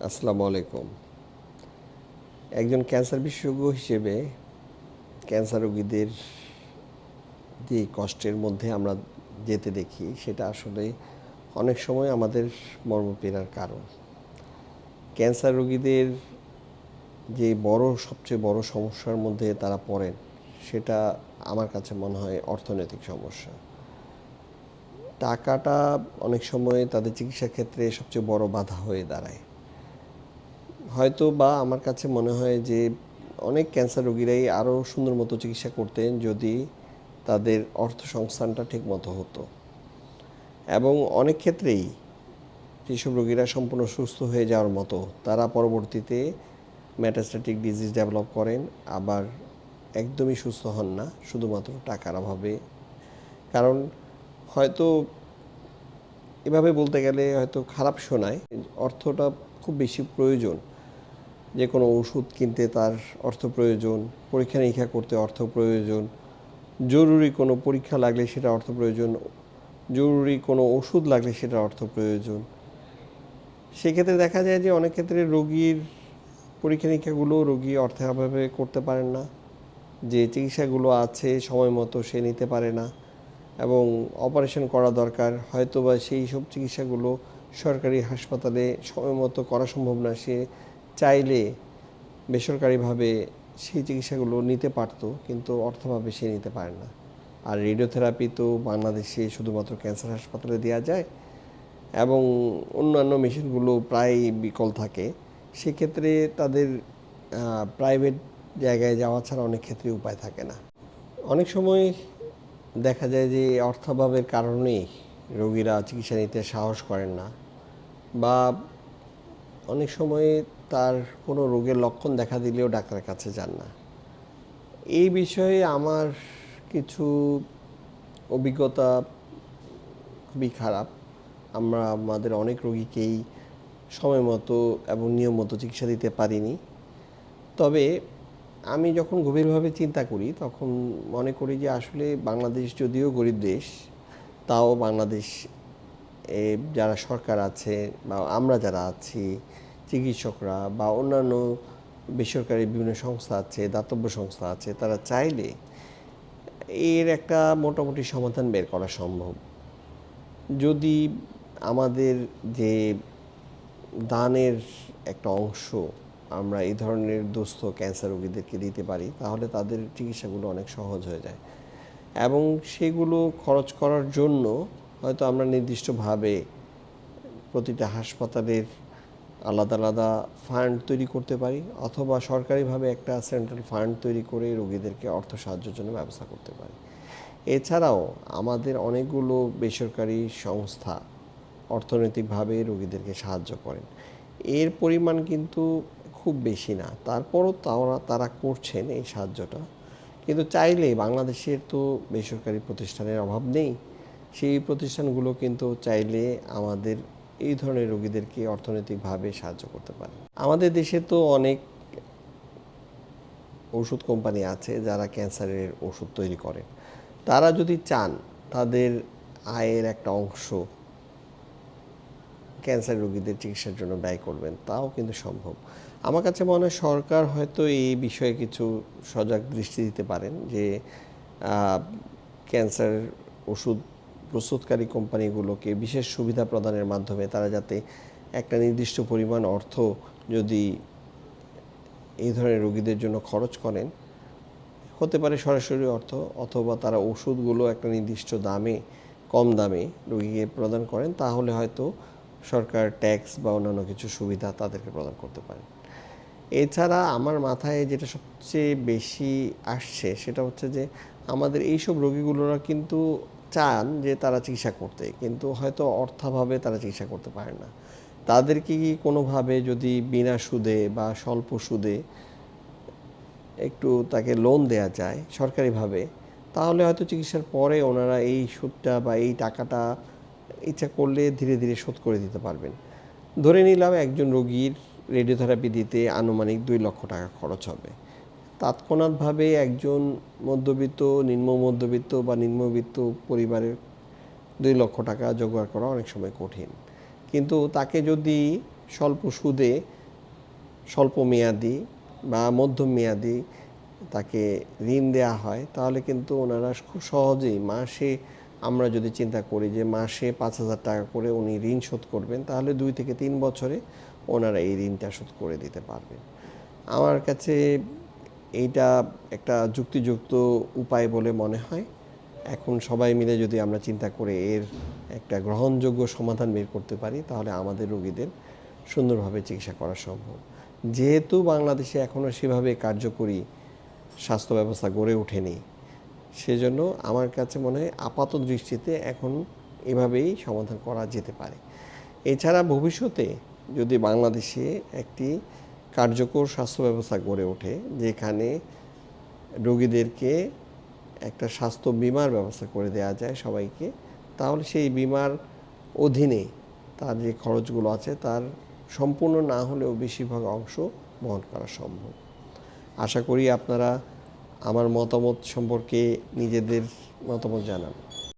আসসালামু আলাইকুম। একজন ক্যান্সার বিশেষজ্ঞ হিসেবে ক্যান্সার রোগীদের যে কষ্টের মধ্যে আমরা যেতে দেখি সেটা আসলে অনেক সময় আমাদের মর্মপীড়ার কারণ। ক্যান্সার রোগীদের যে সবচেয়ে বড় সমস্যার মধ্যে তারা পড়েন সেটা আমার কাছে মনে হয় অর্থনৈতিক সমস্যা। টাকাটা অনেক সময় তাদের চিকিৎসার ক্ষেত্রে সবচেয়ে বড় বাধা হয়ে দাঁড়ায়। হয়তো বা আমার কাছে মনে হয় যে অনেক ক্যান্সার রোগীরাই আরও সুন্দর মতো চিকিৎসা করতেন যদি তাদের অর্থসংস্থানটা ঠিকমতো হতো। এবং অনেক ক্ষেত্রেই যেসব রোগীরা সম্পূর্ণ সুস্থ হয়ে যাওয়ার মতো তারা পরবর্তীতে মেটাস্ট্যাটিক ডিজিজ ডেভেলপ করেন, আবার একদমই সুস্থ হন না শুধুমাত্র টাকার অভাবে। কারণ হয়তো এভাবে বলতে গেলে হয়তো খারাপ শোনায়, অর্থটা খুব বেশি প্রয়োজন। যে কোনো ওষুধ কিনতে তার অর্থ প্রয়োজন, পরীক্ষা নিরীক্ষা করতে অর্থ প্রয়োজন, জরুরি কোনো পরীক্ষা লাগলে সেটা অর্থ প্রয়োজন, জরুরি কোনো ওষুধ লাগলে সেটা অর্থ প্রয়োজন। সেক্ষেত্রে দেখা যায় যে অনেক ক্ষেত্রে রোগীর পরীক্ষা নিরীক্ষাগুলো রোগী অর্থের অভাবে করতে পারেন না, যে চিকিৎসাগুলো আছে সময় মতো সে নিতে পারে না, এবং অপারেশন করা দরকার হয়তো বা সেই সব চিকিৎসাগুলো সরকারি হাসপাতালে সময় মতো করা সম্ভব না। সে চাইলে বেসরকারিভাবে সেই চিকিৎসাগুলো নিতে পারত, কিন্তু অর্থভাবে সে নিতে পারে না। আর রেডিওথেরাপি তো বাংলাদেশে শুধুমাত্র ক্যান্সার হাসপাতালে দেওয়া যায়, এবং অন্যান্য মেশিনগুলো প্রায় বিকল থাকে। সেক্ষেত্রে তাদের প্রাইভেট জায়গায় যাওয়া ছাড়া অনেক ক্ষেত্রে উপায় থাকে না। অনেক সময় দেখা যায় যে অর্থাভাবের কারণেই রোগীরা চিকিৎসা নিতে সাহস করেন না, বা অনেক সময় তার কোনো রোগের লক্ষণ দেখা দিলেও ডাক্তারের কাছে যান না। এই বিষয়ে আমার কিছু অভিজ্ঞতা খুবই খারাপ। আমরা আমাদের অনেক রোগীকেই সময় মতো এবং নিয়ম মতো চিকিৎসা দিতে পারিনি। তবে আমি যখন গভীরভাবে চিন্তা করি তখন মনে করি যে আসলে বাংলাদেশ যদিও গরিব দেশ, তাও বাংলাদেশ যারা সরকার আছে বা আমরা যারা আছি, চিকিৎসকরা বা অন্যান্য বেসরকারি বিভিন্ন সংস্থা আছে, দাতব্য সংস্থা আছে, তারা চাইলে এর একটা মোটামুটি সমাধান বের করা সম্ভব। যদি আমাদের যে দানের একটা অংশ আমরা এই ধরনের দুস্থ ক্যান্সার রোগীদেরকে দিতে পারি, তাহলে তাদের চিকিৎসাগুলো অনেক সহজ হয়ে যায়। এবং সেগুলো খরচ করার জন্য হয়তো আমরা নির্দিষ্টভাবে প্রতিটা হাসপাতালের আলাদা আলাদা ফান্ড তৈরি করতে পারি, অথবা সরকারিভাবে একটা সেন্ট্রাল ফান্ড তৈরি করে রোগীদেরকে অর্থ সাহায্যের জন্য ব্যবস্থা করতে পারি। এছাড়াও আমাদের অনেকগুলো বেসরকারি সংস্থা অর্থনৈতিকভাবে রোগীদেরকে সাহায্য করেন। এর পরিমাণ কিন্তু খুব বেশি না, তারপরও তারা করছেন এই সাহায্যটা। কিন্তু চাইলে বাংলাদেশের তো বেসরকারি প্রতিষ্ঠানের অভাব নেই, সেই প্রতিষ্ঠানগুলো কিন্তু চাইলে আমাদের এই ধরনের রোগীদেরকে অর্থনৈতিকভাবে সাহায্য করতে পারে। আমাদের দেশে তো অনেক ওষুধ কোম্পানি আছে যারা ক্যান্সারের ওষুধ তৈরি করে। তারা যদি চান তাদের আয়ের একটা অংশ ক্যান্সার রোগীদের চিকিৎসার জন্য ব্যয় করবেন, তাও কিন্তু সম্ভব। আমার কাছে মনে হয় সরকার হয়তো এই বিষয়ে কিছু সজাগ দৃষ্টি দিতে পারেন, যে ক্যান্সার ওষুধ প্রস্তুতকারী কোম্পানিগুলোকে বিশেষ সুবিধা প্রদানের মাধ্যমে তারা যাতে একটা নির্দিষ্ট পরিমাণ অর্থ যদি এই ধরনের রোগীদের জন্য খরচ করেন, হতে পারে সরাসরি অর্থ, অথবা তারা ওষুধগুলো একটা নির্দিষ্ট দামে, কম দামে রোগীকে প্রদান করেন, তাহলে হয়তো সরকার ট্যাক্স বা অন্যান্য কিছু সুবিধা তাদেরকে প্রদান করতে পারে। এছাড়া আমার মাথায় যেটা সবচেয়ে বেশি আসছে সেটা হচ্ছে যে আমাদের এইসব রোগীগুলোরা কিন্তু চান যে তারা চিকিৎসা করতে, কিন্তু হয়তো অর্থাভাবে তারা চিকিৎসা করতে পারে না। তাদেরকে কি কোনোভাবে যদি বিনা সুদে বা স্বল্প সুদে একটু তাকে লোন দেয়া যায় সরকারিভাবে, তাহলে হয়তো চিকিৎসার পরে ওনারা এই সুদটা বা এই টাকাটা ইচ্ছা করলে ধীরে ধীরে শোধ করে দিতে পারবেন। ধরে নিলাম একজন রোগীর রেডিওথেরাপি দিতে আনুমানিক 2 লক্ষ টাকা খরচ হবে। তৎক্ষণাৎভাবে একজন মধ্যবিত্ত, নিম্ন মধ্যবিত্ত বা নিম্নবিত্ত পরিবারের 2 লক্ষ টাকা জোগাড় করা অনেক সময় কঠিন। কিন্তু তাকে যদি স্বল্প সুদে স্বল্প মেয়াদি বা মধ্যম মেয়াদি তাকে ঋণ দেয়া হয়, তাহলে কিন্তু ওনারা খুব সহজেই মাসে, আমরা যদি চিন্তা করি যে মাসে ৫,০০০ টাকা করে উনি ঋণ শোধ করবেন, তাহলে ২ থেকে ৩ বছরে ওনারা এই ঋণটা শোধ করে দিতে পারবেন। আমার কাছে এইটা একটা যুক্তিযুক্ত উপায় বলে মনে হয়। এখন সবাই মিলে যদি আমরা চিন্তা করে এর একটা গ্রহণযোগ্য সমাধান বের করতে পারি, তাহলে আমাদের রোগীদের সুন্দরভাবে চিকিৎসা করা সম্ভব। যেহেতু বাংলাদেশে এখনও সেভাবে কার্যকরী স্বাস্থ্য ব্যবস্থা গড়ে ওঠেনি, সেজন্য আমার কাছে মনে হয় আপাত দৃষ্টিতে এখন এভাবেই সমাধান করা যেতে পারে। এছাড়া ভবিষ্যতে যদি বাংলাদেশে একটি কার্যকর স্বাস্থ্য ব্যবস্থা গড়ে ওঠে, যেখানে রোগীদেরকে একটা স্বাস্থ্য বীমার ব্যবস্থা করে দেওয়া যায় সবাইকে, তাহলে সেই বীমার অধীনে তার যে খরচগুলো আছে তার সম্পূর্ণ না হলেও বেশিরভাগ অংশ বহন করা সম্ভব। আশা করি আপনারা আমার মতামত সম্পর্কে নিজেদের মতামত জানান।